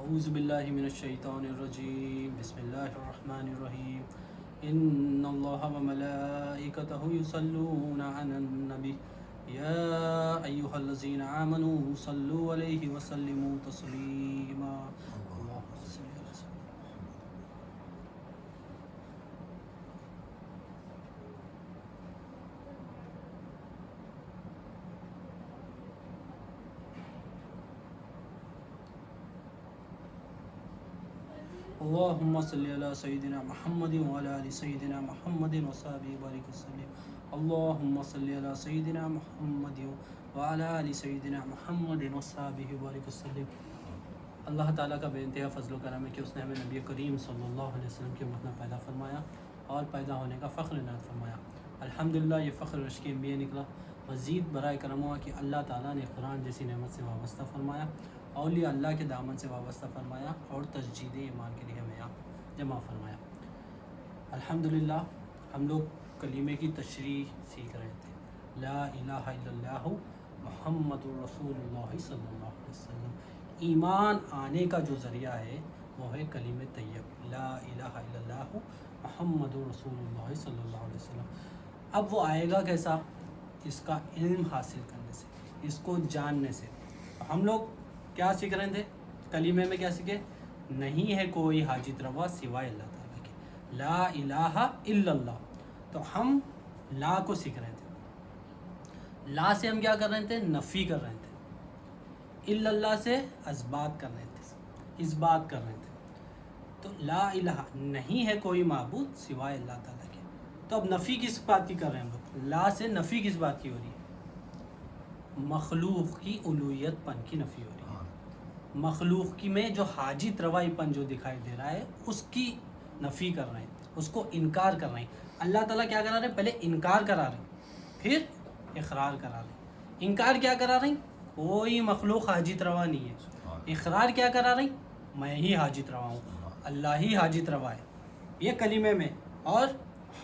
اعوذ باللہ من الشیطان الرجیم بسم اللہ الرحمن الرحیم ان اللہ وملائکتہ یصلون علی النبی یا ایہا الذین آمنوا صلوا علیہ وسلموا تسلیما اللہم صلی علی سیدنا اللہم صلی علی سیدنا محمد وعلی آل سیدنا محمد وصحبہ بارک وسلم اللہم صلی علی سیدنا محمد وعلی آل سیدنا محمد وصحبہ بارک وسلم۔ اللہ تعالیٰ کا بے انتہا فضل و کرم ہے کہ اس نے ہمیں نبی کریم صلی اللہ علیہ وسلم کے امت میں پیدا فرمایا اور پیدا ہونے کا فخر عنایت فرمایا۔ الحمدللہ یہ فخر رشک انبیاء نکلا۔ مزید برائے کرم ہوا کہ اللہ تعالیٰ نے قرآن جیسی نعمت سے وابستہ فرمایا، اولیاء اللہ کے دامن سے وابستہ فرمایا اور تجدید ایمان کے لیے ہمیں یہاں جمع فرمایا۔ الحمدللہ ہم لوگ کلمے کی تشریح سیکھ رہے تھے، لا الہ الا اللہ محمد رسول اللہ صلی اللہ علیہ وسلم۔ ایمان آنے کا جو ذریعہ ہے وہ ہے کلمہ طیب، لا الہ الا اللہ محمد رسول اللہ صلی اللہ علیہ وسلم۔ اب وہ آئے گا کیسا؟ اس کا علم حاصل کرنے سے، اس کو جاننے سے۔ ہم لوگ کیا سیکھ رہے تھے؟ کلمے میں کیا سیکھے؟ نہیں ہے کوئی حاجت روا سوائے اللہ تعالیٰ کے، لا الہ الا اللہ۔ تو ہم لا کو سیکھ رہے تھے، لا سے ہم کیا کر رہے تھے؟ نفی کر رہے تھے، الا اللہ سے اثبات کر رہے تھے، اس بات کر رہے تھے۔ تو لا الہ نہیں ہے کوئی معبود سوائے اللہ تعالیٰ کے۔ تو اب نفی کس بات کی کر رہے ہیں ہم لوگ؟ لا سے نفی کس بات کی ہو رہی ہے؟ مخلوق کی الوہیت پن کی نفی ہو رہی ہے۔ مخلوق کی میں جو حاجت روائی پن جو دکھائی دے رہا ہے اس کی نفی کر رہے ہیں، اس کو انکار کر رہے ہیں۔ اللہ تعالیٰ کیا کرا رہے ہیں؟ پہلے انکار کرا رہے ہیں، پھر اقرار کرا رہے ہیں۔ انکار کیا کرا رہے ہیں؟ کوئی مخلوق حاجت روا نہیں ہے۔ اقرار کیا کرا رہے ہیں؟ میں ہی حاجت روا ہوں، اللہ ہی حاجت روا ہے، یہ کلمے میں۔ اور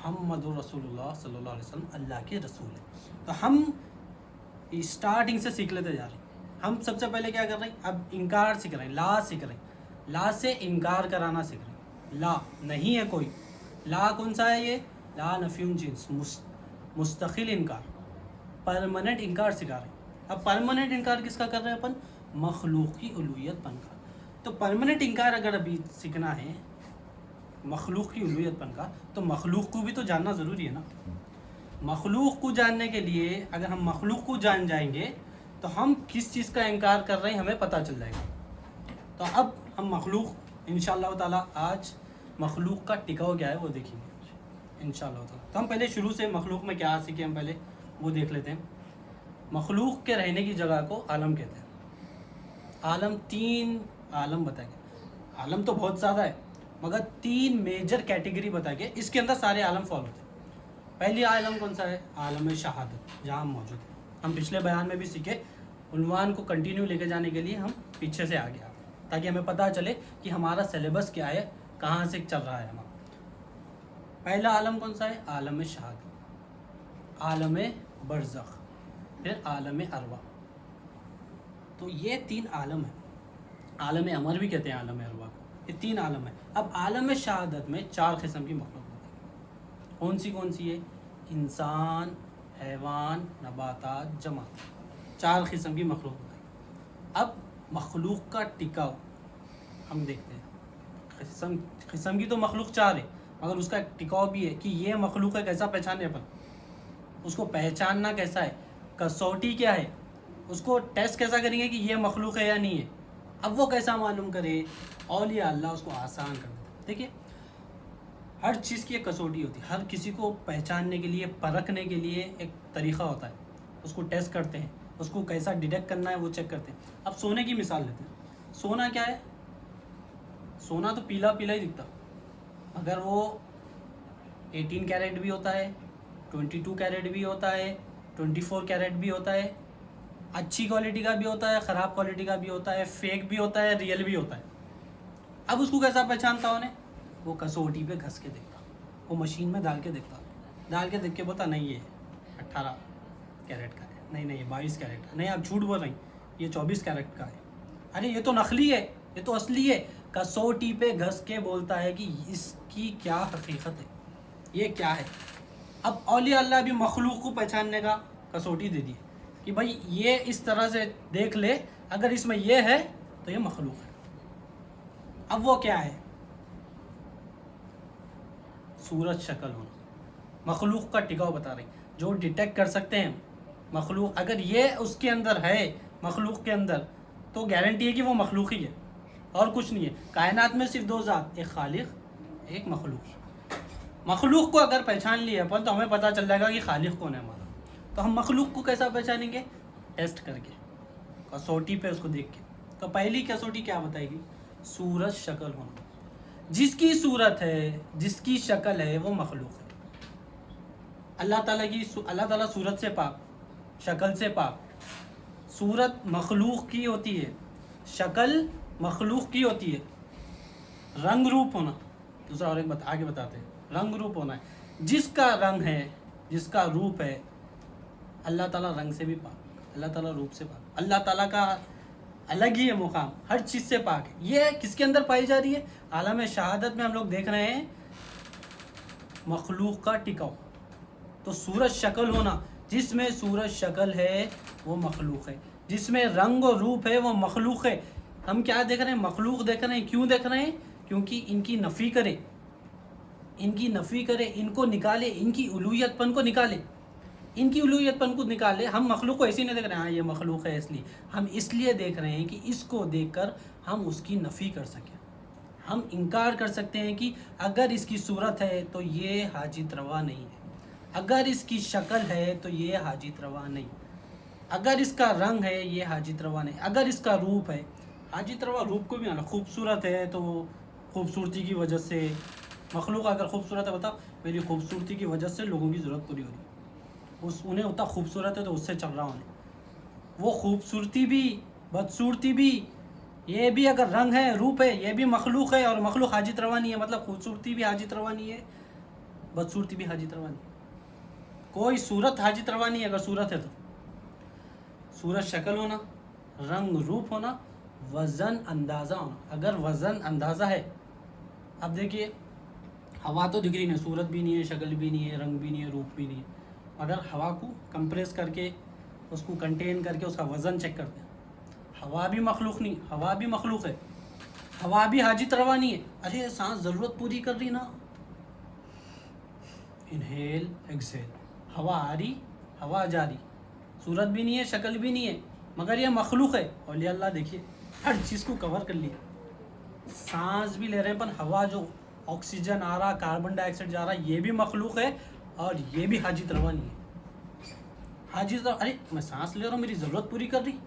محمد رسول اللہ صلی اللہ علیہ وسلم اللہ کے رسول ہیں۔ تو ہم اسٹارٹنگ سے سیکھ لیتے جا رہے ہیں۔ ہم سب سے پہلے کیا کر رہے ہیں؟ اب انکار سیکھ رہے ہیں، لا سیکھ رہے ہیں، لا سے انکار کرانا سیکھ رہے ہیں۔ لا نہیں ہے کوئی، لا کون سا ہے؟ یہ لا نفی جنس، مستقل انکار، پرماننٹ انکار سکھا رہے ہیں۔ اب پرماننٹ انکار کس کا کر رہے ہیں اپن؟ مخلوق کی الوہیت پن کا۔ تو پرماننٹ انکار اگر ابھی سیکھنا ہے مخلوق کی الوہیت پن کا، تو مخلوق کو بھی تو جاننا ضروری ہے نا۔ مخلوق کو جاننے کے لیے اگر ہم مخلوق کو جان جائیں گے تو ہم کس چیز کا انکار کر رہے ہیں ہمیں پتہ چل جائے گا۔ تو اب ہم مخلوق انشاءاللہ تعالیٰ آج مخلوق کا ٹکاؤ کیا ہے وہ دیکھیں گے انشاءاللہ تعالیٰ۔ تو ہم پہلے شروع سے مخلوق میں کیا سیکھیں ہم پہلے وہ دیکھ لیتے ہیں۔ مخلوق کے رہنے کی جگہ کو عالم کہتے ہیں۔ عالم، تین عالم بتائے گئے۔ عالم تو بہت زیادہ ہے مگر تین میجر کیٹیگری بتائے گئے، اس کے اندر سارے عالم فالو ہوتے ہیں۔ پہلی عالم کون سا ہے؟ عالم شہادت، جہاں ہم موجود ہیں۔ ہم پچھلے بیان میں بھی سیکھے، عنوان کو کنٹینیو لے کے جانے کے لیے ہم پیچھے سے آگے آتے ہیں تاکہ ہمیں پتہ چلے کہ ہمارا سلیبس کیا ہے، کہاں سے چل رہا ہے ہمارا۔ پہلا عالم کون سا ہے؟ عالم شہادت، عالم برزخ، پھر عالم ارواح۔ تو یہ تین عالم ہیں۔ عالم امر بھی کہتے ہیں عالم ارواح کو۔ یہ تین عالم ہیں۔ اب عالم شہادت میں چار قسم کی مخلوق ہوتی ہے۔ کون سی ہے؟ انسان، حیوان، نباتات، جماد، چار قسم کی مخلوق ہوتی ہے۔ اب مخلوق کا ٹکاؤ ہم دیکھتے ہیں۔ قسم کی تو مخلوق چار ہے مگر اس کا ایک ٹکاؤ بھی ہے کہ یہ مخلوق ہے، کیسا پہچانے پر، اس کو پہچاننا کیسا ہے، کسوٹی کیا ہے، اس کو ٹیسٹ کیسا کریں گے کہ یہ مخلوق ہے یا نہیں ہے۔ اب وہ کیسا معلوم کرے؟ اولیاء اللہ اس کو آسان کر دیتے۔ دیکھیے ہر چیز کی ایک کسوٹی ہوتی ہے، ہر کسی کو پہچاننے کے لیے، پرکھنے کے لیے ایک طریقہ ہوتا ہے، اس کو ٹیسٹ کرتے ہیں، اس کو کیسا ڈیٹیکٹ کرنا ہے وہ چیک کرتے ہیں۔ اب سونے کی مثال لیتے ہیں۔ سونا کیا ہے؟ سونا تو پیلا پیلا ہی دکھتا مگر وہ 18 کیرٹ بھی ہوتا ہے، 22 کیرٹ بھی ہوتا ہے، 24 کیرٹ بھی ہوتا ہے، اچھی کوالٹی کا بھی ہوتا ہے، خراب کوالٹی کا بھی ہوتا ہے، فیک بھی ہوتا ہے، ریئل بھی ہوتا ہے۔ اب اس کو کیسا پہچانتا انہیں؟ وہ کسوٹی پہ گھس کے دیکھتا، وہ مشین میں ڈال کے دیکھتا، ڈال کے دیکھ کے بولتا نہیں یہ 18 کیرٹ کا ہے، نہیں یہ 22 کیرٹ کا، نہیں آپ جھوٹ بول رہے ہیں یہ 24 کیرٹ کا ہے، ارے یہ تو نقلی ہے، یہ تو اصلی ہے. کسوٹی پہ گھس کے بولتا ہے کہ اس کی کیا حقیقت ہے, یہ کیا ہے. اب اولیاء اللہ بھی مخلوق کو پہچاننے کا کسوٹی دے دی کہ بھائی یہ اس طرح سے دیکھ لے, اگر اس میں یہ ہے تو یہ مخلوق ہے. اب وہ کیا ہے؟ صورت شکل ہونا. مخلوق کا ٹکاؤ بتا رہی, جو ڈیٹیکٹ کر سکتے ہیں مخلوق, اگر یہ اس کے اندر ہے مخلوق کے اندر, تو گارنٹی ہے کہ وہ مخلوق ہی ہے اور کچھ نہیں ہے. کائنات میں صرف دو ذات, ایک خالق ایک مخلوق. مخلوق کو اگر پہچان لیا اپن تو ہمیں پتہ چل جائے گا کہ خالق کون ہے ہمارا. تو ہم مخلوق کو کیسا پہچانیں گے؟ ٹیسٹ کر کے, کسوٹی پہ اس کو دیکھ کے. تو پہلی کسوٹی کیا بتائے گی؟ صورت شکل ہونا. جس کی صورت ہے, جس کی شکل ہے, وہ مخلوق ہے. اللہ تعالیٰ صورت سے پاک, شکل سے پاک. صورت مخلوق کی ہوتی ہے, شکل مخلوق کی ہوتی ہے. رنگ روپ ہونا دوسرا, اور ایک آگے بتاتے ہیں. رنگ روپ ہونا ہے, جس کا رنگ ہے, جس کا روپ ہے, اللہ تعالیٰ رنگ سے بھی پاک, اللہ تعالیٰ روپ سے پاک. اللہ تعالیٰ کا الگ ہی ہے مقام, ہر چیز سے پاک ہے. یہ کس کے اندر پائی جا رہی ہے؟ عالم شہادت میں ہم لوگ دیکھ رہے ہیں مخلوق کا ٹکاؤ. تو صورت شکل ہونا, جس میں صورت شکل ہے وہ مخلوق ہے, جس میں رنگ و روپ ہے وہ مخلوق ہے. ہم کیا دیکھ رہے ہیں؟ مخلوق دیکھ رہے ہیں. کیوں دیکھ رہے ہیں؟ کیونکہ ان کی نفی کرے, ان کی نفی کرے, ان کو نکالے, ان کی الوہیت پن کو نکالے, ان کی الوہیت پن کو نکالے. ہم مخلوق کو ایسے ہی نہیں دیکھ رہے ہیں ہاں یہ مخلوق ہے اس لیے, ہم اس لیے دیکھ رہے ہیں کہ اس کو دیکھ کر ہم اس کی نفی کر سکیں. ہم انکار کر سکتے ہیں کہ اگر اس کی صورت ہے تو یہ حاجت روا نہیں ہے, اگر اس کی شکل ہے تو یہ حاجت روا نہیں, اگر اس کا رنگ ہے یہ حاجت روا نہیں, اگر اس کا روپ ہے حاجت روا. روپ کو بھی آنا, خوبصورت ہے تو خوبصورتی کی وجہ سے, مخلوق اگر خوبصورت ہے بتاؤ میری خوبصورتی کی وجہ سے لوگوں کی ضرورت پوری ہو رہی ہے, انہیں اتنا خوبصورت ہے تو اس سے چل رہا ہوں. وہ خوبصورتی بھی بدصورتی بھی, یہ بھی اگر رنگ ہے روپ ہے, یہ بھی مخلوق ہے, اور مخلوق حاجت روا نہیں ہے. مطلب خوبصورتی بھی حاجت روا نہیں ہے, بدصورتی بھی حاجت روا نہیں ہے. کوئی صورت حاجت روا نہیں ہے اگر صورت ہے تو. صورت شکل ہونا, رنگ روپ ہونا, وزن اندازہ ہونا. اگر وزن اندازہ ہے, اب دیکھیے ہوا تو دکھ رہی نہیں, صورت بھی نہیں ہے, شکل بھی نہیں ہے, رنگ بھی نہیں ہے, روپ بھی نہیں ہے. اگر ہوا کو کمپریس کر کے, اس کو کنٹین کر کے اس کا وزن چیک کرتے ہیں, ہوا بھی مخلوق نہیں, ہوا بھی مخلوق ہے, ہوا بھی حاجت روا نہیں ہے. ارے سانس ضرورت پوری کر رہی نا, انہیل ایکسیل, ہوا آ رہی ہوا جا رہی, صورت بھی نہیں ہے, شکل بھی نہیں ہے, مگر یہ مخلوق ہے. اولیاء اللہ دیکھیے ہر چیز کو کور کر لیا. سانس بھی لے رہے ہیں پر ہوا جو آکسیجن آ رہا, کاربن ڈائی آکسائڈ جا رہا, یہ بھی مخلوق ہے, اور یہ بھی حاجت روا نہیں ہے. حاجت روا, ارے میں سانس لے رہا ہوں میری ضرورت پوری کر رہی.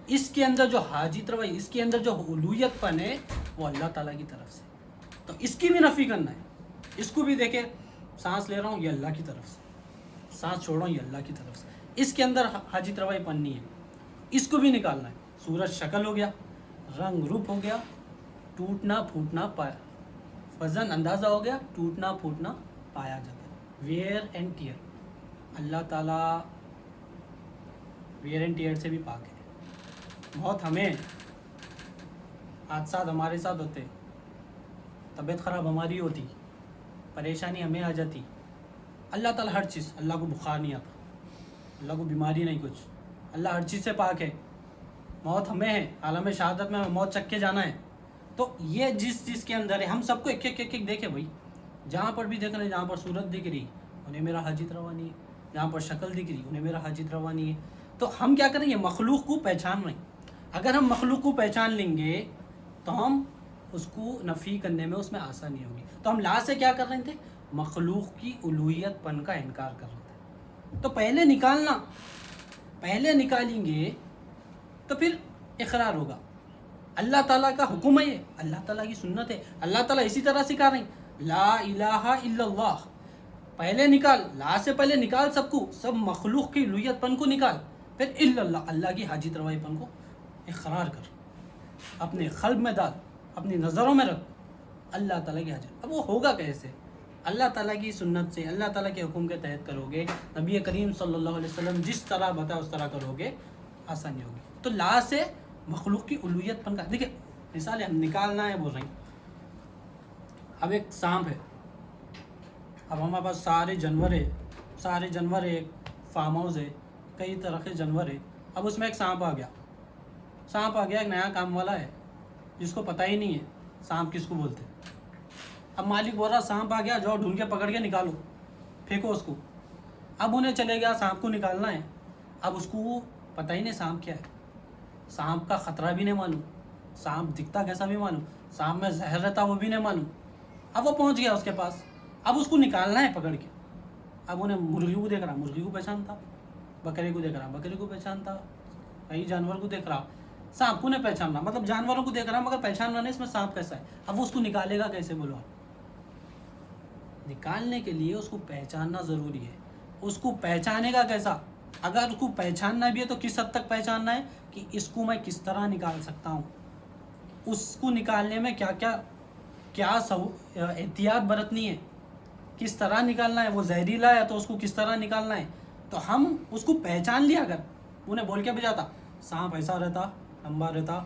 اس کے اندر جو حاجت روا, اس کے اندر جو الوہیت پن ہے وہ اللہ تعالیٰ کی طرف سے. تو اس کی بھی نفی کرنا ہے. اس کو بھی دیکھیں, سانس لے رہا ہوں یہ اللہ کی طرف سے, سانس چھوڑ رہا ہوں یہ اللہ کی طرف سے. اس کے اندر حاجت روائی پن نہیں ہے, اس کو بھی نکالنا ہے. صورت شکل ہو گیا, رنگ روپ ہو گیا, ٹوٹنا پھوٹنا پایا, وزن اندازہ ہو گیا, ٹوٹنا پھوٹنا پایا جاتا ہے. ویئر اینڈ ٹیئر, اللہ تعالیٰ ویئر اینڈ ٹیئر سے بھی پاک ہے. بہت ہمیں حادثات ہمارے ساتھ ہوتے, طبیعت خراب ہماری ہوتی, پریشانی ہمیں آ جاتی. اللہ تعالیٰ ہر چیز, اللہ کو بخار نہیں آتا, اللہ کو بیماری نہیں کچھ, اللہ ہر چیز سے پاک ہے. موت ہمیں ہے, عالم شہادت میں ہمیں موت چک کے جانا ہے. تو یہ جس چیز کے اندر ہے ہم سب کو ایک ایک دیکھیں بھائی. جہاں پر بھی دیکھ رہے ہیں, جہاں پر صورت دکھ رہی انہیں میرا حاجت روا نہیں ہے, جہاں پر شکل دکھ رہی انہیں میرا حاجت روا نہیں ہے. تو ہم کیا کریں گے؟ مخلوق کو پہچان رہے ہیں. اگر ہم مخلوق کو پہچان لیں گے تو ہم اس کو نفی کرنے میں اس میں آسانی ہوگی. تو ہم لا سے کیا کر رہے تھے؟ مخلوق کی الوہیت پن کا انکار کر رہے تھے. تو پہلے نکالنا, پہلے نکالیں گے تو پھر اقرار ہوگا. اللہ تعالیٰ کا حکم ہے, یہ اللہ تعالیٰ کی سنت ہے. اللہ تعالیٰ اسی طرح سکھا رہے ہیں, لا الہ الا اللہ. پہلے نکال, لا سے پہلے نکال سب کو, سب مخلوق کی الوہیت پن کو نکال, پھر الا اللہ, اللہ کی حاجت روائی پن کو اقرار کر, اپنے قلب میں ڈال, اپنی نظروں میں رکھ اللہ تعالیٰ کی حاجت. اب وہ ہوگا کیسے؟ اللہ تعالیٰ کی سنت سے, اللہ تعالیٰ کے حکم کے تحت کرو گے, نبی کریم صلی اللہ علیہ وسلم جس طرح بتا اس طرح کرو گے, آسانی ہوگی. تو لا سے مخلوق کی الوہیت پن کا, دیکھیں مثال ہم نکالنا ہے بول رہے ہیں. اب ایک سانپ ہے, اب ہمارے پاس سارے جانور ہے, فارم ہاؤس ہے, کئی طرح کے جانور ہے. اب اس میں ایک سانپ آ گیا, ایک نیا کام والا ہے جس کو پتہ ہی نہیں ہے سانپ کس کو بولتے. اب مالک بول رہا سانپ آ گیا, جاؤ ڈھونڈ کے پکڑ کے نکالو, پھینکو اس کو. اب انہیں چلے گیا سانپ کو نکالنا ہے. اب اس کو پتہ ہی نہیں سانپ کیا ہے, سانپ کا خطرہ بھی نہیں معلوم, سانپ دکھتا کیسا بھی معلوم, سانپ میں زہر رہتا وہ بھی نہیں معلوم. اب وہ پہنچ گیا اس کے پاس, اب اس کو نکالنا ہے پکڑ کے. اب انہیں مرغی کو دیکھ رہا, مرغی کو پہچانتا, بکرے کو دیکھ رہا, بکرے کو پہچانتا, کئی جانور کو دیکھ رہا, سانپ کو نہیں پہچاننا. مطلب جانوروں کو دیکھ رہا مگر پہچان رہا نہیں اس میں سانپ کیسا ہے. اب وہ اس کو نکالے گا کیسے بولو آپ؟ نکالنے کے لیے اس کو پہچاننا ضروری ہے. اس کو پہچانے گا کیسا؟ اگر اس کو پہچاننا بھی ہے تو کس حد تک پہچاننا ہے کہ اس کو میں کس طرح نکال سکتا ہوں, اس کو نکالنے میں کیا احتیاط برتنی ہے, کس طرح نکالنا ہے. وہ زہریلا ہے تو اس کو کس طرح نکالنا ہے. تو ہم اس کو پہچان لیا, اگر انہیں بول کے بھیجاتا سانپ ایسا رہتا, لمبا رہتا,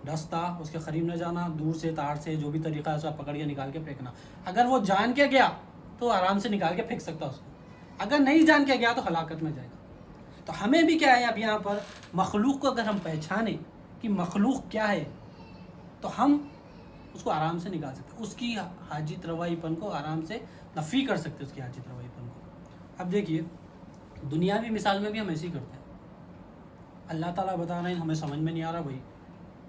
ڈستا, اس کے قریب نہ جانا, دور سے تار سے جو بھی طریقہ ہے اسے پکڑ کے نکال کے پھینکنا. اگر وہ جان کے گیا تو آرام سے نکال کے پھینک سکتا اس کو, اگر نہیں جان کے گیا تو ہلاکت میں جائے گا. تو ہمیں بھی کیا ہے, اب یہاں پر مخلوق کو اگر ہم پہچانیں کہ مخلوق کیا ہے تو ہم اس کو آرام سے نکال سکتے, اس کی حاجت روائی پن کو آرام سے نفی کر سکتے, اس کی حاجت روائی پن کو. اب دیکھیے دنیاوی مثال میں بھی ہم ایسے ہی کرتے ہیں. اللہ تعالیٰ بتا رہے ہیں, ہمیں سمجھ میں نہیں آ رہا بھائی,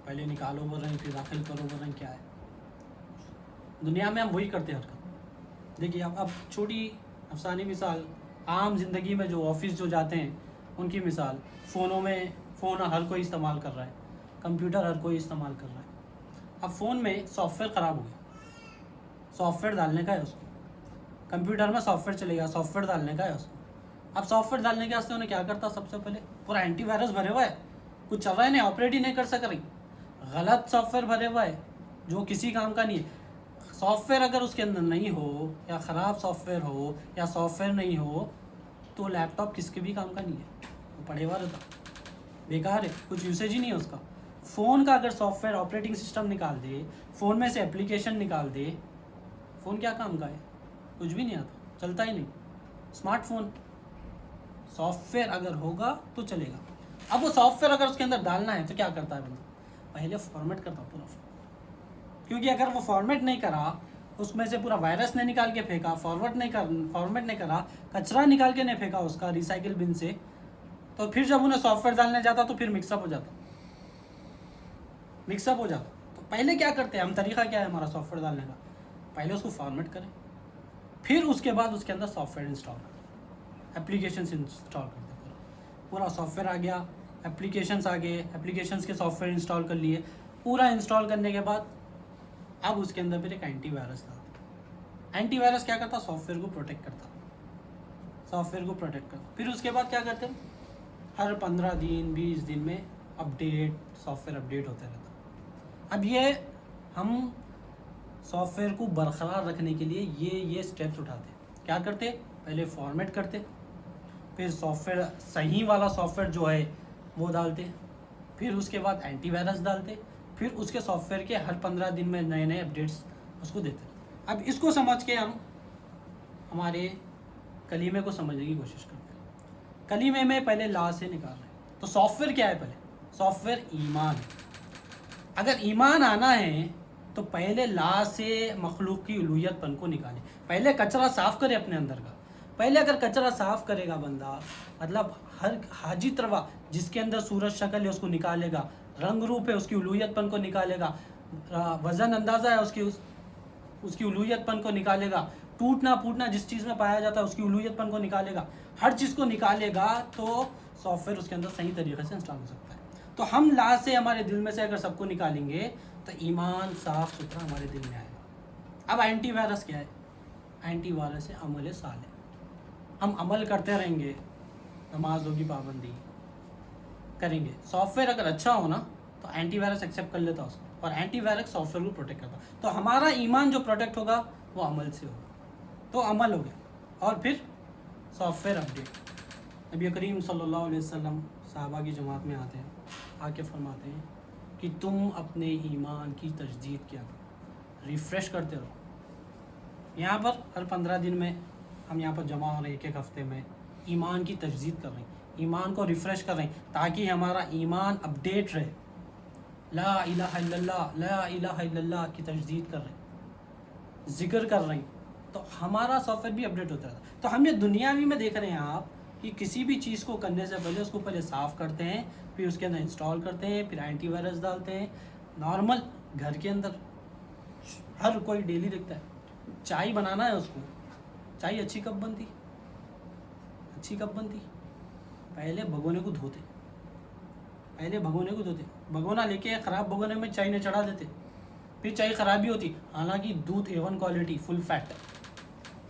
پہلے نکالو بول رہے ہیں, پھر داخل کرو بول رہے ہیں, کیا ہے دنیا میں ہم وہی کرتے ہیں حرکت. دیکھیے اب چھوٹی افسانی مثال, عام زندگی میں جو آفس جو جاتے ہیں ان کی مثال, فون ہر کوئی استعمال کر رہا ہے, کمپیوٹر ہر کوئی استعمال کر رہا ہے. اب فون میں سافٹ ویئر خراب ہو گیا, سافٹ ویئر ڈالنے کا ہے اس کو, کمپیوٹر میں سافٹ ویئر چلے گا, سافٹ ویئر ڈالنے کا ہے اس کو. اب سافٹ ویئر ڈالنے کے واسطے انہیں کیا کرتا, سب سے پہلے پورا اینٹی وائرس بھرے ہوا ہے, کچھ چل رہا ہے نہیں, آپریٹ ہی نہیں کر سک رہی, غلط سافٹ ویئر بھرے ہوا ہے جو کسی کام کا نہیں ہے. سافٹ ویئر اگر اس کے اندر نہیں ہو, یا خراب سافٹ ویئر ہو, یا سافٹ ویئر نہیں ہو, تو لیپ ٹاپ کس کے بھی کام کا نہیں ہے, وہ پڑے ہوا رہتا, بیکار ہے, کچھ یوسیج ہی نہیں ہے اس کا. فون کا اگر سافٹ ویئر آپریٹنگ سسٹم نکال دے, فون میں سے اپلیکیشن نکال دے, فون کیا کام کا ہے, کچھ بھی نہیں آتا, چلتا ہی نہیں. اسمارٹ فون سافٹ ویئر اگر ہوگا تو چلے گا. اب وہ سافٹ ویئر اگر اس کے اندر ڈالنا ہے تو کیا کرتا ہے بندہ, پہلے فارمیٹ کرتا پورا فون, کیونکہ اگر وہ فارمیٹ نہیں کرا, اس میں سے پورا وائرس نے نکال کے پھینکا, فارمیٹ نہیں کرا, کچرا نکال کے نہیں پھینکا اس کا ریسائکل بن سے, تو پھر جب انہیں سافٹ ویئر ڈالنے جاتا تو پھر مکس اپ ہو جاتا. تو پہلے کیا کرتے ہیں ہم, طریقہ کیا ہے ہمارا سافٹ ویئر ڈالنے کا, پہلے اس کو فارمیٹ کریں, پھر اس کے بعد اس کے اندر سافٹ ویئر انسٹال کریں, اپلیکیشنس انسٹال کرتے. پورا سافٹ ویئر آ گیا, اپلیکیشنس آ گئے, اپلیکیشنس کے سافٹ ویئر انسٹال کر لیے. پورا انسٹال کرنے کے بعد اب اس کے اندر پھر ایک اینٹی وائرس تھا. اینٹی وائرس کیا کرتا, سافٹ ویئر کو پروٹیکٹ کرتا. پھر اس کے بعد کیا کرتے ہیں, ہر 15 دن 20 دن میں سافٹ ویئر اپڈیٹ ہوتے رہتا. اب یہ ہم سافٹ ویئر کو برقرار رکھنے کے لیے یہ اسٹیپس اٹھاتے. کیا کرتے, پہلے فارمیٹ کرتے, پھر سافٹ ویئر صحیح والا سافٹ ویئر جو ہے وہ ڈالتے, پھر اس کے بعد اینٹی وائرس ڈالتے, پھر اس کے سافٹ ویئر کے ہر 15 دن میں نئے اپڈیٹس اس کو دیتے. اب اس کو سمجھ کے ہم ہمارے کلیمے کو سمجھنے کی کوشش کرتے ہیں. کلیمے میں پہلے لا سے نکال رہے ہیں, تو سافٹ ویئر کیا ہے, پہلے سافٹ ویئر ایمان ہے. اگر ایمان آنا ہے تو پہلے لا سے مخلوق کی الوہیت پن کو نکالے, پہلے کچرا صاف کرے اپنے اندر کا. پہلے اگر کچرا صاف کرے گا بندہ, مطلب ہر حاجت روا جس کے اندر صورت شکل ہے اس کو نکالے گا, رنگ روپ ہے اس کی الوہیت پن کو نکالے گا, وزن اندازہ ہے اس کی الوہیت پن کو نکالے گا, ٹوٹنا پھوٹنا جس چیز میں پایا جاتا ہے اس کی الوہیت پن کو نکالے گا. ہر چیز کو نکالے گا تو سافٹ ویئر اس کے اندر صحیح طریقے سے انسٹال ہو سکتا ہے. تو ہم لا سے ہمارے دل میں سے اگر سب کو نکالیں گے تو ایمان صاف ستھرا ہمارے دل میں آئے گا. اب اینٹی وائرس کیا ہے, اینٹی وائرس ہے عمل صالح. ہم عمل کرتے رہیں گے, نماز ہوگی, پابندی کریں گے. سافٹ ویئر اگر اچھا ہو نا تو اینٹی وائرس ایکسیپٹ کر لیتا اس کو, اور اینٹی وائرس سافٹ ویئر کو پروٹیکٹ کرتا. تو ہمارا ایمان جو پروٹیکٹ ہوگا وہ عمل سے ہوگا. تو عمل ہو گیا, اور پھر سافٹ ویئر اپڈیٹ. نبی کریم صلی اللہ علیہ وسلم صحابہ کی جماعت میں آتے ہیں, آ کے فرماتے ہیں کہ تم اپنے ایمان کی تجدید کیا کرو، ریفریش کرتے رہو۔ یہاں پر ہر 15 دن میں ہم یہاں پر جمع ہو رہے ہیں، ایک وقتے میں ایمان کی تجدید کر رہے ہیں، ایمان کو ریفریش کر رہے ہیں تاکہ ہمارا ایمان اپڈیٹ رہے۔ لا الہ الا اللہ، لا الہ الا اللہ کی تجدید کر رہے ہیں، ذکر کر رہے ہیں، تو ہمارا سافٹ ویئر بھی اپڈیٹ ہوتا رہتا ہے۔ تو ہم یہ دنیاوی میں دیکھ رہے ہیں آپ کہ کسی بھی چیز کو کرنے سے پہلے اس کو پہلے صاف کرتے ہیں، پھر اس کے اندر انسٹال کرتے ہیں، پھر اینٹی وائرس ڈالتے ہیں۔ نارمل گھر کے اندر ہر کوئی ڈیلی دیکھتا ہے، چائے بنانا ہے اس کو، چائے اچھی کب بنتی؟ اچھی کب بنتی؟ پہلے بھگونے کو دھوتے، بھگونا لے کے خراب بھگونے میں چائے نے چڑھا دیتے، پھر چائے خراب بھی ہوتی، حالانکہ دودھ A1 کوالٹی فل فیٹ،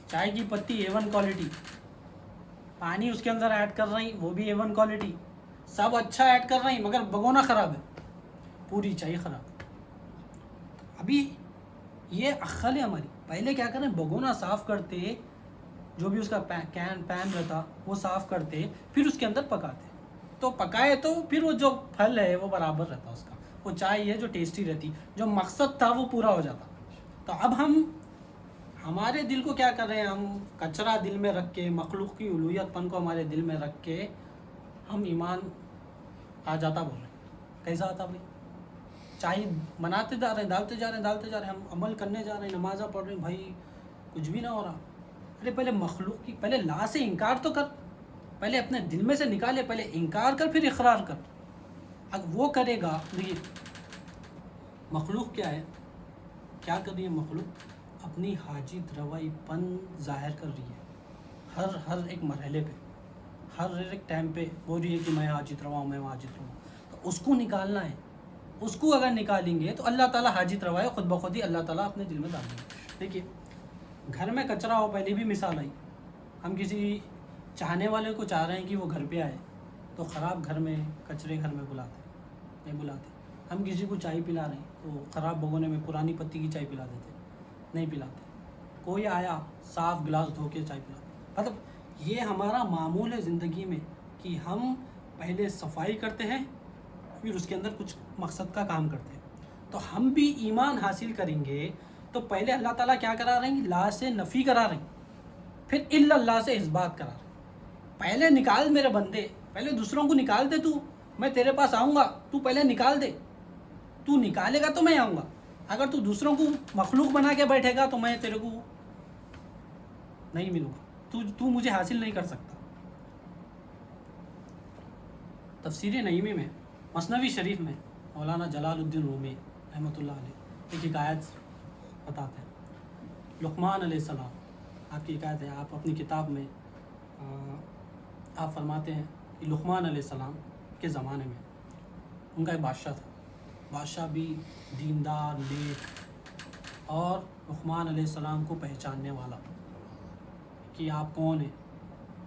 چائے کی پتی A1 کوالٹی، پانی اس کے اندر ایڈ کر رہی وہ بھی A1 کوالٹی، سب اچھا ایڈ کر رہی مگر بھگونا خراب ہے، پوری چائے خراب۔ ابھی یہ عقل ہے ہماری، پہلے کیا کریں، بھگونا صاف کرتے، جو بھی اس کا پین رہتا وہ صاف کرتے، پھر اس کے اندر پکاتے، تو پکائے تو پھر وہ جو پھل ہے وہ برابر رہتا اس کا، وہ چائے ہے جو ٹیسٹی رہتی، جو مقصد تھا وہ پورا ہو جاتا۔ تو اب ہم ہمارے دل کو کیا کر رہے ہیں، ہم کچرا دل میں رکھ کے، مخلوق کی الوہیت پن کو ہمارے دل میں رکھ کے ہم ایمان آ جاتا بول رہے ہیں۔ کیسا آتا بھائی؟ چائے بناتے جا رہے ہیں، ڈالتے جا رہے ہیں، ہم عمل کرنے جا رہے ہیں، نمازیں پڑھ رہے ہیں، بھائی کچھ بھی نہ ہو رہا۔ ارے پہلے مخلوق کی، پہلے لا سے انکار تو کر، پہلے اپنے دل میں سے نکالے، پہلے انکار کر پھر اقرار کر۔ اب وہ کرے گا، دیکھیے مخلوق کیا ہے، کیا کر رہی ہے مخلوق؟ اپنی حاجت روائی پن ظاہر کر رہی ہے، ہر ایک مرحلے پہ، ہر ایک ٹائم پہ بول رہی ہے کہ میں حاجت روا ہوں، میں حاجت روا ہوں۔ تو اس کو نکالنا ہے، اس کو اگر نکالیں گے تو اللہ تعالیٰ حاجت روا ہے خود بخود ہی اللہ تعالیٰ اپنے دل میں ڈال دیں گے۔ دیکھیے گھر میں کچرا ہو، پہلے بھی مثال آئی، ہم کسی چاہنے والے کو چاہ رہے ہیں کہ وہ گھر پہ آئے تو خراب گھر میں، کچرے گھر میں بلاتے نہیں بلاتے۔ ہم کسی کو چائے پلا رہے ہیں تو خراب بھگونے میں پرانی پتی کی چائے پلا دیتے، نہیں پلاتے۔ کوئی آیا صاف گلاس دھو کے چائے پلاتے۔ مطلب یہ ہمارا معمول ہے زندگی میں کہ ہم پہلے صفائی کرتے ہیں، پھر اس کے اندر کچھ مقصد کا کام کرتے ہیں۔ تو ہم بھی ایمان حاصل کریں گے تو پہلے اللہ تعالیٰ کیا کرا رہے ہیں، لا سے نفی کرا رہے ہیں، پھر الا اللہ سے اثبات کرا رہے ہیں۔ پہلے نکال میرے بندے، پہلے دوسروں کو نکال دے، تو میں تیرے پاس آؤں گا، تو پہلے نکال دے، تو نکالے گا تو میں آؤں گا۔ اگر تو دوسروں کو مخلوق بنا کے بیٹھے گا تو میں تیرے کو نہیں ملوں گا، تو مجھے حاصل نہیں کر سکتا۔ تفسیر نعیمی میں، مثنوی شریف میں مولانا جلال الدین رومی رحمۃ اللہ علیہ ایک حکایت بتاتے ہیں۔ لقمان علیہ السلام، آپ کی حکایت ہے، آپ اپنی کتاب میں آپ فرماتے ہیں کہ لقمان علیہ السلام کے زمانے میں ان کا ایک بادشاہ تھا، بادشاہ بھی دیندار، نیک، اور لقمان علیہ السلام کو پہچاننے والا کہ آپ کون ہیں،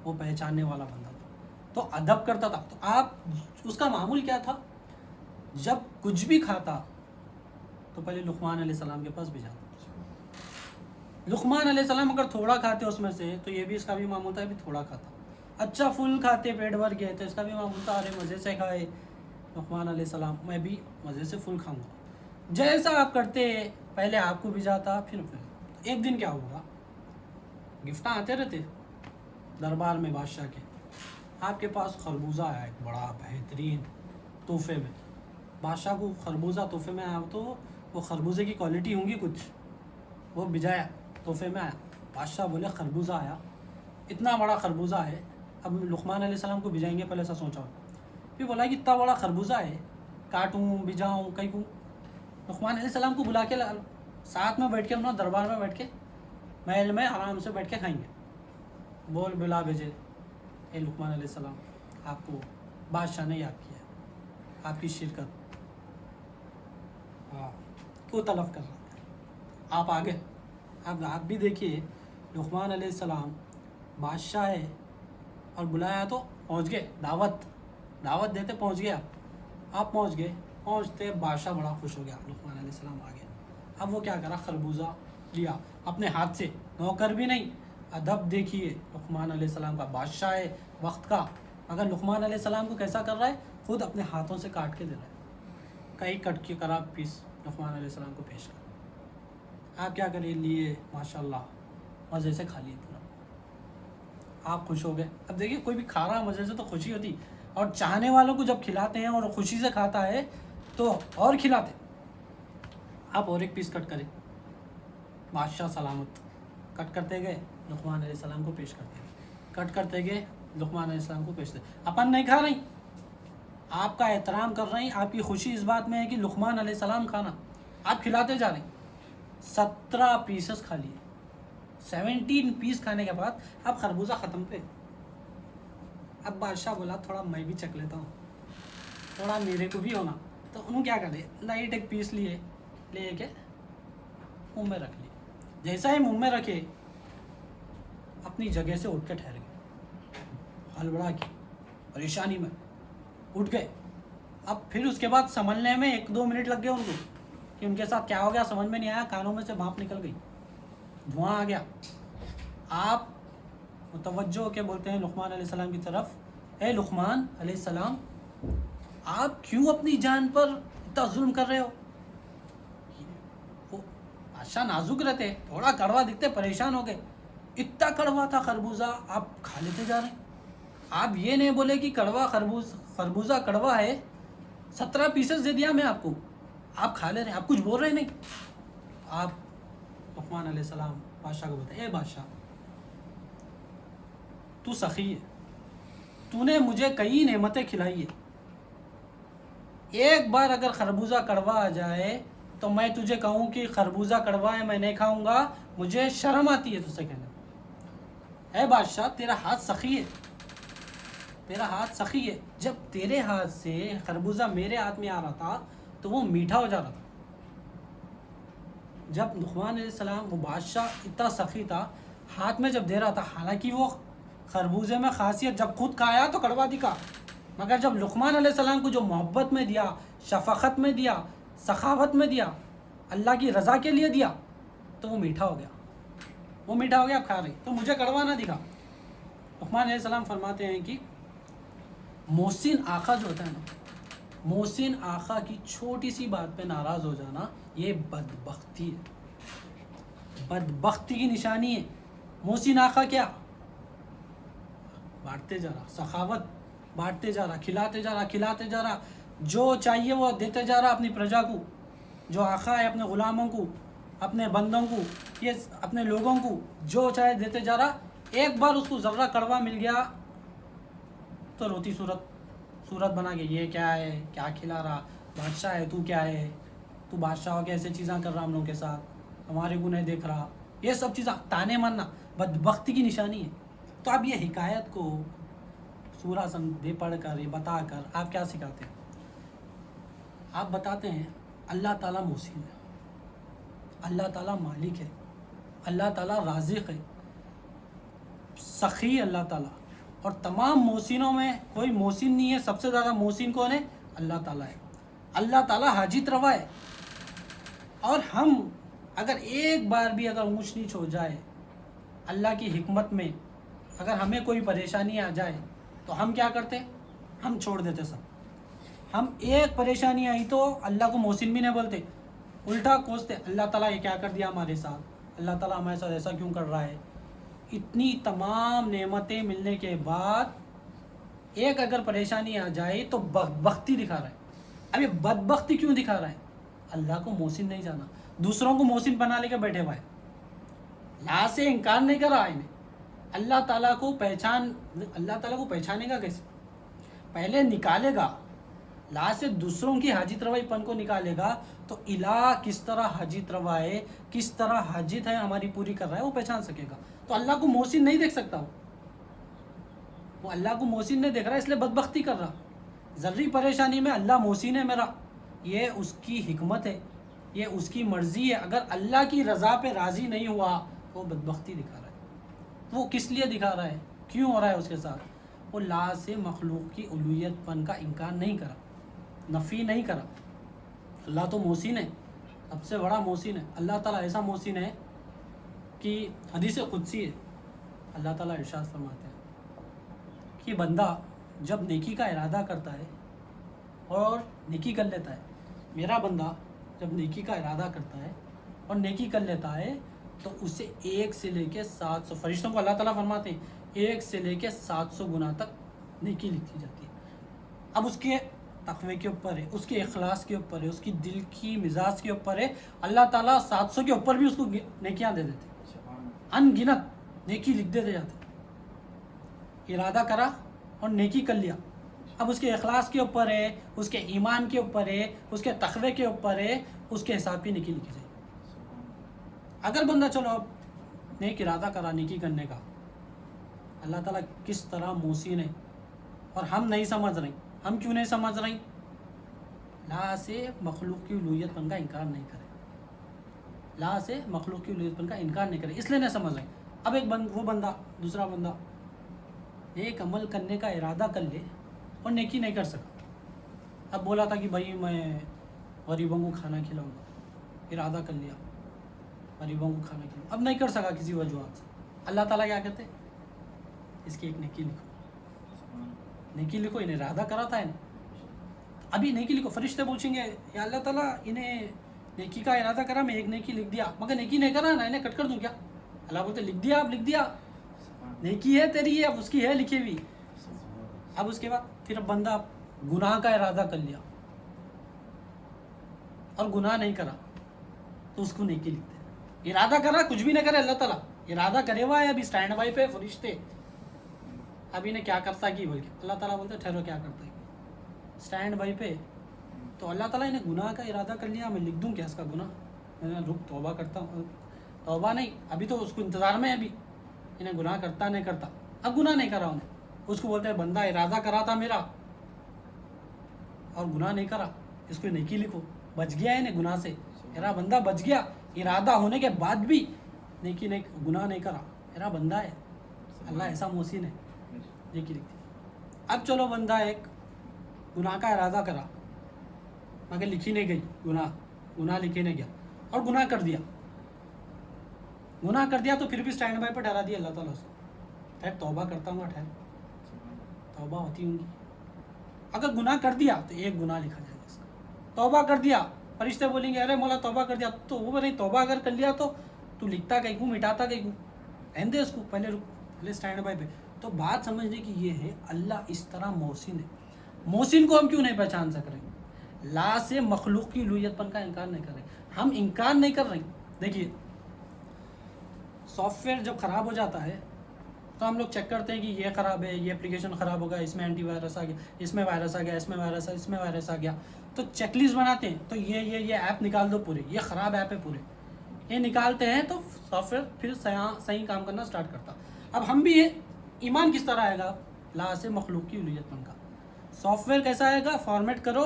وہ پہچاننے والا بندہ تھا، تو ادب کرتا تھا۔ تو آپ اس کا معمول کیا تھا، جب کچھ بھی کھاتا تو پہلے لقمان علیہ السلام کے پاس بھی جاتا۔ لقمان علیہ السلام اگر تھوڑا کھاتے اس میں سے تو یہ بھی اس کا بھی معمول تھا، بھی تھوڑا کھاتا۔ اچھا پھول کھاتے، پیٹ بھر گئے تو اس کا بھی معمول تھا، ارے مزے سے کھائے لقمان علیہ السلام، میں بھی مزے سے پھول کھاؤں گا۔ جیسا آپ کرتے پہلے آپ کو بھی جاتا، پھر ایک دن کیا ہوگا، گفٹاں آتے رہتے دربار میں بادشاہ کے، آپ کے پاس خربوزہ آیا ایک بڑا بہترین تحفے میں، بادشاہ کو خربوزہ تحفے میں آیا تو وہ خربوزے کی کوالٹی ہوں گی کچھ، وہ بجایا تحفے میں آیا، بادشاہ بولے خربوزہ آیا، اتنا بڑا خربوزہ ہے، اب لقمان علیہ السلام کو بھجائیں گے، پہلے ایسا سوچا، پھر بولا کہ اتنا بڑا خربوزہ ہے، کاٹوں بجاؤں کہیں کو، لقمان علیہ السلام کو بلا کے ساتھ میں بیٹھ کے، اپنا دربار میں بیٹھ کے، محل میں آرام سے بیٹھ کے کھائیں گے۔ بول بلا بھیجے، اے لقمان علیہ السلام، آپ کو بادشاہ نے یاد کیا، آپ کی شرکت کو طلب کر رہا تھا، آپ آگے، آپ بھی دیکھیے، لقمان علیہ السلام بادشاہ ہے اور بلایا تو پہنچ گئے، دعوت دیتے پہنچ گئے، آپ پہنچ گئے، پہنچتے بادشاہ بڑا خوش ہو گیا، لقمان علیہ السلام آ گئے۔ اب وہ کیا کرا، خربوزہ لیا اپنے ہاتھ سے، نوکر بھی نہیں، ادب دیکھیے لقمان علیہ السلام کا، بادشاہ ہے وقت کا، اگر لقمان علیہ السلام کو کیسا کر رہا ہے، خود اپنے ہاتھوں سے کاٹ کے دے رہا ہے، کئی کٹ کے خراب پیس لقمان علیہ السلام کو پیش کر، آپ کیا کریں لیے ماشاء اللہ مزے سے کھا لیے پورا، آپ خوش ہو گئے۔ اب دیکھیے کوئی بھی کھا رہا مزے سے تو خوشی ہوتی، اور چاہنے والوں کو جب کھلاتے ہیں اور خوشی سے کھاتا ہے تو اور کھلاتے۔ آپ اور ایک پیس کٹ کریں، بادشاہ سلامت، کٹ کرتے گئے لقمان علیہ السلام کو پیش کرتے گئے، کٹ کرتے گئے لقمان علیہ السلام کو پیش کرتے، اپن نہیں کھا رہی، آپ کا احترام کر رہے ہیں، آپ کی خوشی اس بات میں ہے کہ لقمان علیہ السلام کھانا، آپ کھلاتے جا رہے ہیں۔ 17 پیسز کھا لیے، 17 پیس کھانے کے بعد اب خربوزہ ختم پہ، اب بادشاہ بولا تھوڑا میں بھی چکھ لیتا ہوں، تھوڑا میرے کو بھی ہونا، تو انہوں کیا کرے، لائٹ ایک پیس لیے، لے کے منہ میں رکھ لیے، جیسا ہی منہ میں رکھے اپنی جگہ سے اٹھ کے ٹھہر گئے، ہڑبڑا کی پریشانی میں اٹھ گئے۔ اب پھر اس کے بعد سنبھلنے میں 1-2 منٹ لگ گئے ان کو کہ ان کے ساتھ کیا ہو گیا، سمجھ میں نہیں آیا، کانوں میں سے بھاپ نکل گئی، دھواں آ گیا۔ آپ متوجہ ہو کے بولتے ہیں لقمان علیہ السلام کی طرف، اے لقمان علیہ السلام، آپ کیوں اپنی جان پر اتنا ظلم کر رہے ہو؟ وہ بادشاہ نازک رہتے، تھوڑا کڑوا دکھتے، پریشان ہو گئے، اتنا کڑوا تھا خربوزہ، آپ کھا لیتے جا رہے ہیں۔ آپ یہ نہیں بولے کہ کڑوا خربوزہ کڑوا ہے، 17 پیسز دے دیا میں آپ کو، آپ کھا لے رہے ہیں، آپ کچھ بول رہے نہیں۔ آپ لقمان علیہ السلام بادشاہ کو بولتے، اے بادشاہ، تو سخی ہے، تو نے مجھے کئی نعمتیں کھلائی ہے، ایک بار اگر خربوزہ کڑوا آ جائے تو میں تجھے کہوں کہ خربوزہ کڑوا ہے میں نہیں کھاؤں گا، مجھے شرم آتی ہے تجھ سے کہنے۔ اے بادشاہ، تیرا ہاتھ سخی ہے، تیرا ہاتھ سخی ہے، جب تیرے ہاتھ سے خربوزہ میرے ہاتھ میں آ رہا تھا تو وہ میٹھا ہو جا رہا تھا۔ جب لقمان علیہ السلام، وہ بادشاہ اتنا سخی تھا، ہاتھ میں جب دے رہا تھا، حالانکہ وہ خربوزے میں خاصیت جب خود کھایا تو کڑوا دکھا، مگر جب لقمان علیہ السلام کو جو محبت میں دیا، شفقت میں دیا، سخاوت میں دیا، اللہ کی رضا کے لیے دیا، تو وہ میٹھا ہو گیا، وہ میٹھا ہو گیا، آپ کھا رہے، تو مجھے کڑوا نہ دکھا۔ لقمان علیہ السلام فرماتے ہیں کہ محسن آقا جو ہوتا ہے نا، محسن آقا کی چھوٹی سی بات پہ ناراض ہو جانا، یہ بدبختی ہے، بدبختی کی نشانی ہے۔ محسن آقا کیا بانٹتے جا رہا، سخاوت بانٹتے جا رہا، کھلاتے جا رہا، کھلاتے جا رہا، جو چاہیے وہ دیتے جا رہا اپنی پرجا کو، جو آقا ہے اپنے غلاموں کو، اپنے بندوں کو، یہ اپنے لوگوں کو جو چاہے دیتے جا رہا۔ ایک بار اس کو ذرہ کڑوا مل گیا تو روتی صورت بنا کے، یہ کیا ہے، کیا کھلا رہا، بادشاہ ہے تو، کیا ہے تو، بادشاہ ہو کے ایسے چیزاں کر رہا ہم لوگوں کے ساتھ، ہمارے کو نہیں دیکھ رہا، یہ سب چیزیں تانے مارنا بدبختی کی نشانی ہے۔ تو آپ یہ حکایت کو سورہ دے پڑھ کر، یہ بتا کر آپ کیا سکھاتے ہیں؟ آپ بتاتے ہیں اللہ تعالیٰ محسن ہے، اللہ تعالیٰ مالک ہے، اللہ تعالیٰ رازق ہے، سخی اللہ تعالیٰ، اور تمام محسنوں میں کوئی محسن نہیں ہے، سب سے زیادہ محسن کون ہے؟ اللہ تعالیٰ ہے، اللہ تعالیٰ حاجت روا ہے۔ اور ہم اگر ایک بار بھی اگر اونچ نیچ ہو جائے اللہ کی حکمت میں، اگر ہمیں کوئی پریشانی آ جائے تو ہم کیا کرتے؟ ہم چھوڑ دیتے سب، ہم ایک پریشانی آئی تو اللہ کو محسن بھی نہیں بولتے، الٹا کوستے، اللہ تعالیٰ یہ کیا کر دیا ہمارے ساتھ، اللہ تعالیٰ ہمارے ساتھ ایسا کیوں کر رہا ہے۔ اتنی تمام نعمتیں ملنے کے بعد ایک اگر پریشانی آ جائے تو بدبختی دکھا رہا ہے۔ اب یہ بدبختی کیوں دکھا رہا ہے؟ اللہ کو محسن نہیں جانا، دوسروں کو محسن بنا لے کے بیٹھے ہوئے، لا سے انکار نہیں کر رہا انہیں۔ اللہ تعالیٰ کو پہچانے گا کیسے؟ پہلے نکالے گا، لا سے دوسروں کی حاجت روائی پن کو نکالے گا تو الہ کس طرح حاجت روا ہے، کس طرح حاجت ہے ہماری پوری کر رہا ہے، وہ پہچان سکے گا۔ تو اللہ کو محسن نہیں دیکھ سکتا، وہ اللہ کو محسن نہیں دیکھ رہا، اس لیے بدبختی کر رہا۔ ذری پریشانی میں اللہ محسن ہے میرا، یہ اس کی حکمت ہے، یہ اس کی مرضی ہے۔ اگر اللہ کی رضا پہ راضی نہیں ہوا وہ بدبختی دکھا رہا ہے۔ وہ کس لیے دکھا رہا ہے، کیوں ہو رہا ہے اس کے ساتھ؟ وہ لا سے مخلوق کی الوہیت پن کا انکار نہیں کرا، نفی نہیں کرا۔ اللہ تو محسن ہے، سب سے بڑا محسن ہے۔ اللہ تعالیٰ ایسا محسن ہے کہ حدیث قدسی ہے، اللہ تعالیٰ ارشاد فرماتے ہیں کہ بندہ جب نیکی کا ارادہ کرتا ہے اور نیکی کر لیتا ہے میرا بندہ جب نیکی کا ارادہ کرتا ہے اور نیکی کر لیتا ہے تو اسے 1 سے لے کے 700 فرشتوں کو اللہ تعالیٰ فرماتے ہیں 1 سے لے کے 700 گناہ تک نیکی لکھی جاتی ہے. اب اس کے تقوی کے اوپر ہے، اس کے اخلاص کے اوپر ہے، اس کی دل کی مزاج کے اوپر ہے. اللہ تعالیٰ 700 کے اوپر بھی اس کو نیکیاں دے دیتے، ان گنت نیکی لکھ دیتے جاتے. ارادہ کرا اور نیکی کر لیا. اب اس کے اخلاص کے اوپر ہے، اس کے ایمان کے اوپر ہے، اس کے تقوی کے اوپر ہے، اس کے حساب کی نیکی لکھی جائے. اگر بندہ چلو اب نیک ارادہ کرا نیکی کرنے کا، اللہ تعالیٰ کس طرح محسن ہے اور ہم نہیں سمجھ رہے. ہم کیوں نہیں سمجھ رہے؟ لا سے مخلوق کی الوہیت پن کا انکار نہیں کرے، لا سے مخلوق کی الوہیت پن کا انکار نہیں کرے، اس لیے نہیں سمجھ رہے. اب ایک وہ بندہ، دوسرا بندہ ایک عمل کرنے کا ارادہ کر لے اور نیکی نہیں کر سکا. اب بولا تھا کہ بھائی میں غریبوں کو کھانا کھلاؤں گا، ارادہ کر لیا غریبوں کو کھانا کھلاؤں، اب نہیں کر سکا کسی وجوہات سے. اللہ تعالیٰ کیا کہتے؟ اس کی ایک نیکی لکھو، نیکی لکھو. انہیں ارادہ کرا تھا ابھی نیکی لکھو. فرشتے پوچھیں گے یا اللہ تعالیٰ انہیں نیکی کا ارادہ کرا، میں ایک نیکی لکھ دیا مگر نیکی نہیں کرا نا، انہیں کٹ کر دوں کیا؟ اللہ بولتے لکھ دیا، اب لکھ دیا، نیکی ہے تیری ہے، اب اس کی ہے لکھی ہوئی. اب اس کے بعد پھر اب بندہ گناہ کا ارادہ کر لیا اور گناہ نہیں کرا تو اس کو نیکی لکھتے ہیں. ارادہ کرا کچھ بھی نہیں کرے، اللہ تعالیٰ ارادہ کرے ہوا ہے، ابھی اسٹینڈ بائی پہ فرشتے اب انہیں کیا کرتا کی بول کے اللہ تعالیٰ بولتے ٹھہرو کیا کرتا ہے اسٹینڈ بائی پہ. تو اللہ تعالیٰ انہیں گناہ کا ارادہ کر لیا، میں لکھ دوں کیا اس کا گناہ؟ میں رک توبہ کرتا ہوں. توبہ نہیں، ابھی تو اس کو انتظار میں ہے، ابھی انہیں گناہ کرتا نہیں کرتا. اب گناہ نہیں کرا انہیں، اس کو بولتے ہیں بندہ ارادہ کرا تھا میرا اور گناہ نہیں کرا، اس کو نیکی لکھو. بچ گیا ہے انہیں گناہ سے، میرا بندہ بچ گیا، ارادہ ہونے کے بعد بھی نیکی نہیں، گناہ نہیں کرا، میرا بندہ ہے. اللہ ایسا محسن ہے، نیکی لکھتی. اب چلو بندہ ایک گناہ کا ارادہ کرا مگر لکھی نہیں گئی، گناہ لکھی نہیں گیا اور گناہ کر دیا. گناہ کر دیا تو پھر بھی اسٹینڈ بائی پہ ٹھہرا دیا اللہ تعالیٰ سے، ٹھہر توبہ کرتا ہوں گا، ٹھہر توبہ ہوتی ہوں گی. اگر گناہ کر دیا تو ایک گناہ لکھا جائے گا اس کا. توبہ کر دیا، فرشتے بولیں گے ارے مولا توبہ کر دیا، تو وہ نہیں توبہ اگر کر لیا تو لکھتا کہیں کو، مٹاتا کہیں کو، رہنے دے اس کو، پہلے اسٹینڈ بائی پہ. تو بات سمجھنے کی یہ ہے اللہ اس طرح محسن ہے. محسن کو ہم کیوں نہیں پہچان سک رہے؟ لا سے مخلوق کی الوہیت پن کا انکار نہیں کر رہے. ہم انکار نہیں کر رہے. دیکھیے سافٹ ویئر جب خراب ہو جاتا ہے تو ہم لوگ چیک کرتے ہیں کہ یہ خراب ہے، یہ اپلیکیشن خراب ہوگا، اس میں اینٹی وائرس آ گیا، اس میں وائرس آ گیا، اس میں وائرس اس میں وائرس آ گیا. تو چیک لسٹ بناتے ہیں، تو یہ ایپ نکال دو پورے، یہ خراب ایپ ہے پورے، یہ نکالتے ہیں تو سافٹ ویئر پھر صحیح کام کرنا اسٹارٹ کرتا. اب ہم بھی ایمان کس طرح آئے گا؟ لا سے مخلوق کی الوہیت پن کا. سافٹ ویئر کیسا آئے گا؟ فارمیٹ کرو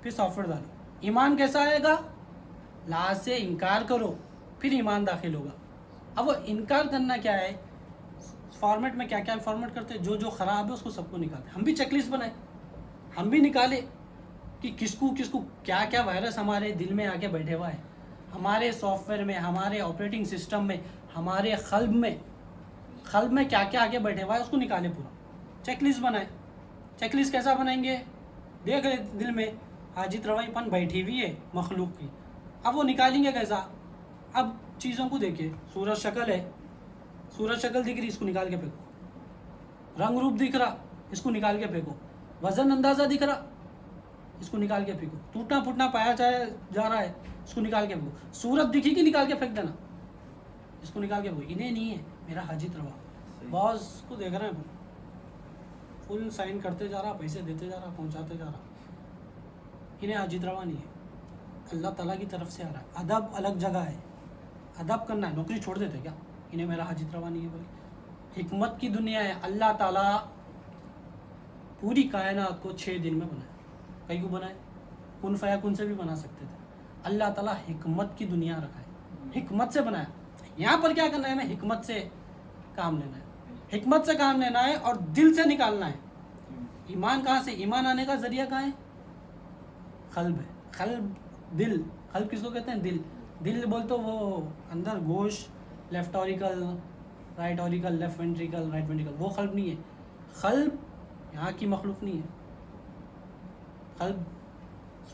پھر سافٹ ویئر ڈالو. ایمان کیسا آئے گا؟ لا سے انکار کرو پھر ایمان داخل ہوگا. اب وہ انکار کرنا کیا ہے؟ فارمیٹ میں کیا کیا فارمیٹ کرتے ہیں، جو خراب ہے اس کو سب کو نکالتے. ہم بھی چیک لسٹ بنائے، ہم بھی نکالے کہ کس کو کیا وائرس ہمارے دل میں آ کے بیٹھے ہوا ہے، ہمارے سافٹ ویئر میں، ہمارے آپریٹنگ سسٹم میں، ہمارے قلب میں کیا کیا آگے بیٹھے ہوا ہے اس کو نکالے. پورا چیک لسٹ بنائے. چیک لسٹ کیسا بنائیں گے؟ دیکھ لیں دل میں حاجت روائی پن بیٹھی ہوئی ہے مخلوق کی، اب وہ نکالیں گے کیسا؟ اب چیزوں کو دیکھیے، صورت شکل ہے، صورت شکل دکھ رہی، اس کو نکال کے پھینکو. رنگ روپ دکھ رہا، اس کو نکال کے پھینکو. وزن اندازہ دکھ رہا، اس کو نکال کے پھینکو. ٹوٹنا پھوٹنا پایا جا رہا ہے، اس کو نکال کے پھینکو. صورت دکھی کہ نکال کے پھینک دینا، اس کو نکال کے پھینکو. انہیں نہیں ہے میرا حاجت روا، باس کو دیکھ رہے ہیں فل سائن کرتے جا رہا، پیسے دیتے جا رہا، پہنچاتے جا رہا، انہیں حاجت روا نہیں ہے. اللہ تعالیٰ کی طرف سے آ رہا ہے. ادب الگ جگہ ہے، ادب کرنا ہے. نوکری چھوڑ دیتے کیا؟ انہیں میرا حاجت روا نہیں ہے بولے. حکمت کی دنیا ہے. اللہ تعالیٰ پوری کائنات کو 6 دن میں بنایا. کئی کو بنائے؟ کن فیکن سے بھی بنا سکتے تھے. اللہ تعالیٰ حکمت کی دنیا رکھا ہے، حکمت سے بنایا. یہاں پر کیا کرنا ہے؟ ہمیں حکمت سے کام لینا ہے، حکمت سے کام لینا ہے اور دل سے نکالنا ہے. ایمان کہاں سے؟ ایمان آنے کا ذریعہ کہاں ہے؟ قلب ہے. قلب، دل. قلب کس کو کہتے ہیں؟ دل. دل بول تو وہ اندر گوشت، left Oracle, right Oracle, left ventricle, right ventricle, وہ قلب نہیں ہے. قلب یہاں کی مخلوق نہیں ہے. قلب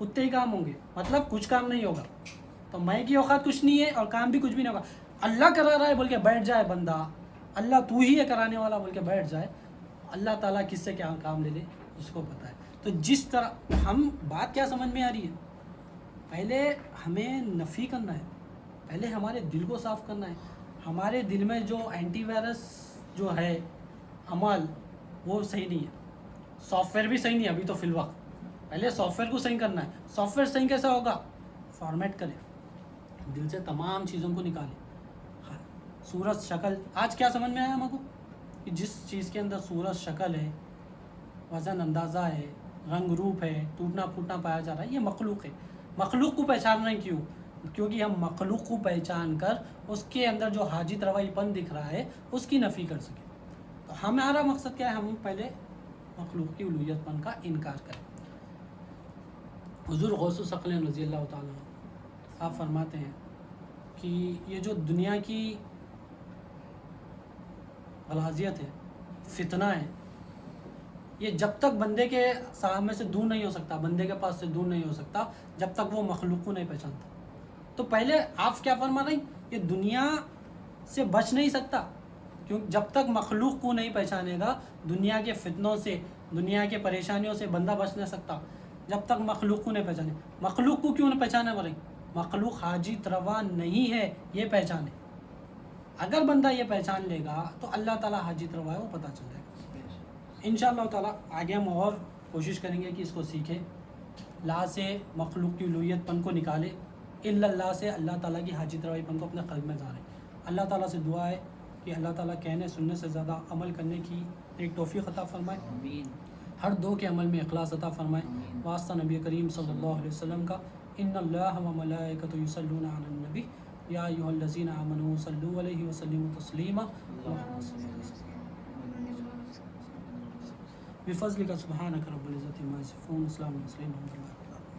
اتنے ہی کام ہوں گے، مطلب کچھ کام نہیں ہوگا. تو میں کی اوقات کچھ نہیں ہے اور کام بھی کچھ بھی نہیں ہوگا. اللہ کرا رہا ہے بول کے بیٹھ جائے بندہ، اللہ تو ہی ہے کرانے والا بول کے بیٹھ جائے، اللہ تعالیٰ کس سے کیا کام لے لے اس کو پتہ ہے. تو جس طرح ہم بات کیا سمجھ میں آ رہی ہے، پہلے ہمیں نفی کرنا ہے، پہلے ہمارے دل کو صاف کرنا ہے. ہمارے دل میں جو اینٹی وائرس جو ہے عمل وہ صحیح نہیں ہے، سافٹ ویئر بھی صحیح نہیں ہے ابھی تو فی الوقت. پہلے سافٹ ویئر کو صحیح کرنا ہے. سافٹ ویئر صحیح کیسا ہوگا؟ فارمیٹ کرے، دل سے تمام چیزوں کو نکالے. ہاں، صورت شکل آج کیا سمجھ میں آیا ہم کو کہ جس چیز کے اندر صورت شکل ہے، وزن اندازہ ہے، رنگ روپ ہے، ٹوٹنا پھوٹنا پایا جا رہا ہے، یہ مخلوق ہے. مخلوق کو پہچاننا ہے کیوں؟ کیونکہ ہم مخلوق کو پہچان کر اس کے اندر جو حاجت روائی پن دکھ رہا ہے اس کی نفی کر سکیں. تو ہمارا مقصد کیا ہے؟ ہم پہلے مخلوق کی الوہیت پن کا انکار کریں. حضور غوث ثقلین رضی اللہ تعالیٰ آپ فرماتے ہیں کہ یہ جو دنیا کی غلاظیت ہے، فتنہ ہے، یہ جب تک بندے کے سامنے سے دور نہیں ہو سکتا، بندے کے پاس سے دور نہیں ہو سکتا جب تک وہ مخلوق کو نہیں پہچانتا. تو پہلے آپ کیا فرما رہے ہیں؟ یہ دنیا سے بچ نہیں سکتا، کیوں؟ جب تک مخلوق کو نہیں پہچانے گا، دنیا کے فتنوں سے، دنیا کے پریشانیوں سے بندہ بچ نہیں سکتا جب تک مخلوق کو نہیں پہچانے. مخلوق کو کیوں نہیں پہچانے پڑے؟ مخلوق حاجت روا نہیں ہے، یہ پہچانے. اگر بندہ یہ پہچان لے گا تو اللہ تعالیٰ حاجت روا ہے وہ پتہ چل جائے گا. انشاءاللہ تعالیٰ آگے ہم اور کوشش کریں گے کہ اس کو سیکھیں. لا سے مخلوق کی الوہیت پن کو نکالے، الا اللہ سے اللہ تعالیٰ کی حاجت روائی پن کو اپنے قلب میں ظاہر. اللہ تعالیٰ سے دعا ہے کہ اللہ تعالیٰ کہنے سننے سے زیادہ عمل کرنے کی ایک توفیق عطا فرمائے، آمین. ہر دو کے عمل میں اخلاص عطا فرمائے. واسطہ نبی کریم صلی اللہ علیہ وسلم کا، ان اللہ و ملائکۃ یصلون علی النبی یا ایھا الذین آمنوا صلوا علیہ وسلموا تسلیما. بفضلک سبحانک رب العزۃ عما یصفون، السلام علیکم.